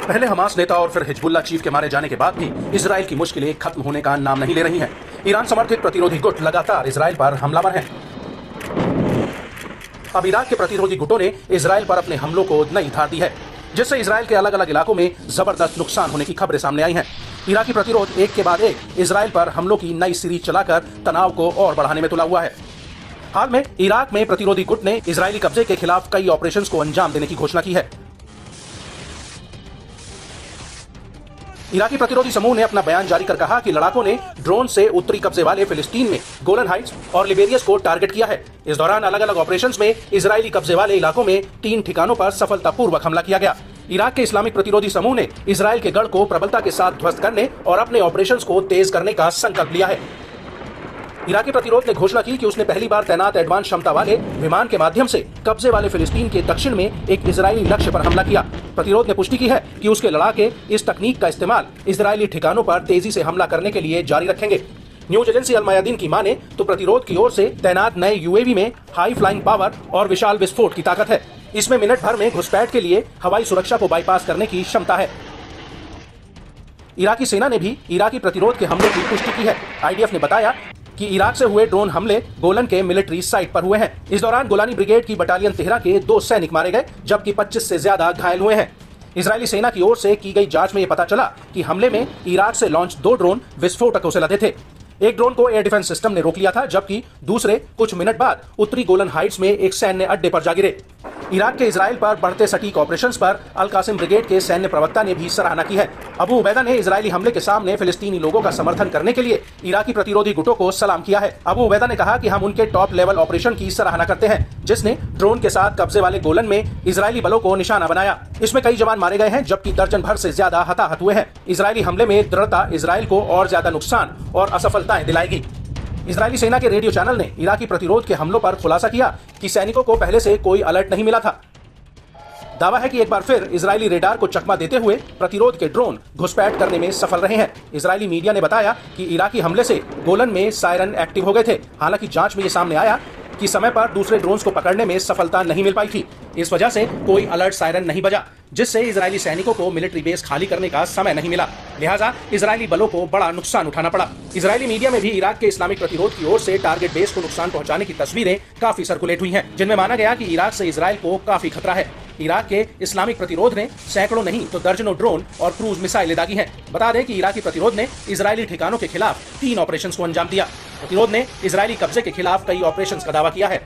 पहले हमास नेता और फिर हिजबुल्लाह चीफ के मारे जाने के बाद भी इजराइल की मुश्किलें खत्म होने का नाम नहीं ले रही हैं। ईरान समर्थित प्रतिरोधी गुट लगातार इजराइल पर हमलावर हैं। अब इराक के प्रतिरोधी गुटों ने इजराइल पर अपने हमलों को नई धार दी है, जिससे इजराइल के अलग अलग इलाकों में जबरदस्त नुकसान होने की खबरें सामने आई हैं। इराकी प्रतिरोध एक के बाद एक इजराइल पर हमलों की नई सीरीज चलाकर तनाव को और बढ़ाने में तुला हुआ है। हाल में इराक में प्रतिरोधी गुट ने इजरायली कब्जे के खिलाफ कई ऑपरेशंस को अंजाम देने की घोषणा की है। इराकी प्रतिरोधी समूह ने अपना बयान जारी कर कहा कि लड़ाकों ने ड्रोन से उत्तरी कब्जे वाले फिलिस्तीन में गोलन हाइट्स और लिबेरियस को टारगेट किया है। इस दौरान अलग अलग ऑपरेशंस में इजरायली कब्जे वाले इलाकों में 3 ठिकानों पर सफलतापूर्वक हमला किया गया। इराक के इस्लामिक प्रतिरोधी समूह ने इजराइल के गढ़ को प्रबलता के साथ ध्वस्त करने और अपने ऑपरेशंस को तेज करने का संकल्प लिया है। इराकी प्रतिरोध ने घोषणा की कि उसने पहली बार तैनात एडवांस क्षमता वाले विमान के माध्यम से कब्जे वाले फिलिस्तीन के दक्षिण में एक इजरायली लक्ष्य पर हमला किया। प्रतिरोध ने पुष्टि की है कि उसके लड़ाके इस तकनीक का इस्तेमाल इजरायली ठिकानों पर तेजी से हमला करने के लिए जारी रखेंगे। न्यूज एजेंसी अल मयादीन की माने तो प्रतिरोध की ओर से तैनात नए यूएवी में हाई फ्लाइंग पावर और विशाल विस्फोट की ताकत है। इसमें मिनट भर में घुसपैठ के लिए हवाई सुरक्षा को बाईपास करने की क्षमता है। इराकी सेना ने भी इराकी प्रतिरोध के हमले की पुष्टि की है। आईडीएफ ने बताया कि इराक से हुए ड्रोन हमले गोलन के मिलिट्री साइट पर हुए हैं। इस दौरान गोलानी ब्रिगेड की बटालियन तेहरा के 2 सैनिक मारे गए, जबकि 25 से ज्यादा घायल हुए हैं। इजरायली सेना की ओर से की गई जांच में यह पता चला कि हमले में इराक से लॉन्च 2 ड्रोन विस्फोटकों से लदे थे। एक ड्रोन को एयर डिफेंस सिस्टम ने रोक लिया था, जबकि दूसरे कुछ मिनट बाद उत्तरी गोलन हाइट्स में एक सैन्य अड्डे पर जा गिरे। इराक के इजराइल पर बढ़ते सटीक ऑपरेशंस पर अल कासिम ब्रिगेड के सैन्य प्रवक्ता ने भी सराहना की है। अबू उबैदा ने इजरायली हमले के सामने फिलिस्तीनी लोगों का समर्थन करने के लिए इराकी प्रतिरोधी गुटों को सलाम किया है। अबू उबैदा ने कहा कि हम उनके टॉप लेवल ऑपरेशन की सराहना करते हैं, जिसने ड्रोन के साथ कब्जे वाले गोलन में इजरायली बलों को निशाना बनाया। इसमें कई जवान मारे गए हैं, जबकि दर्जन भर से ज्यादा हताहत हुए हैं। इजरायली हमले में दृढ़ता इजराइल को और ज्यादा नुकसान और असफलताएं दिलाएगी। इजरायली सेना के रेडियो चैनल ने इराकी प्रतिरोध के हमलों पर खुलासा किया कि सैनिकों को पहले से कोई अलर्ट नहीं मिला था। दावा है कि एक बार फिर इजरायली रेडार को चकमा देते हुए प्रतिरोध के ड्रोन घुसपैठ करने में सफल रहे हैं। इजरायली मीडिया ने बताया कि इराकी हमले से गोलन में सायरन एक्टिव हो गए थे। हालांकि जांच में ये सामने आया कि समय पर दूसरे ड्रोन्स को पकड़ने में सफलता नहीं मिल पाई थी। इस वजह से कोई अलर्ट सायरन नहीं बजा, जिससे इजरायली सैनिकों को मिलिट्री बेस खाली करने का समय नहीं मिला। लिहाजा इजरायली बलों को बड़ा नुकसान उठाना पड़ा। इजरायली मीडिया में भी इराक के इस्लामिक प्रतिरोध की ओर से टारगेट बेस को नुकसान पहुंचाने की तस्वीरें काफी सर्कुलेट हुई हैं, जिनमें माना गया कि इराक से इजराइल को काफी खतरा है। इराक के इस्लामिक प्रतिरोध ने सैकड़ों नहीं तो दर्जनों ड्रोन और क्रूज मिसाइलें दागी हैं। बता दें कि इराकी प्रतिरोध ने इजरायली ठिकानों के खिलाफ 3 ऑपरेशंस को अंजाम दिया। प्रतिरोध ने इजरायली कब्जे के खिलाफ कई ऑपरेशंस का दावा किया है।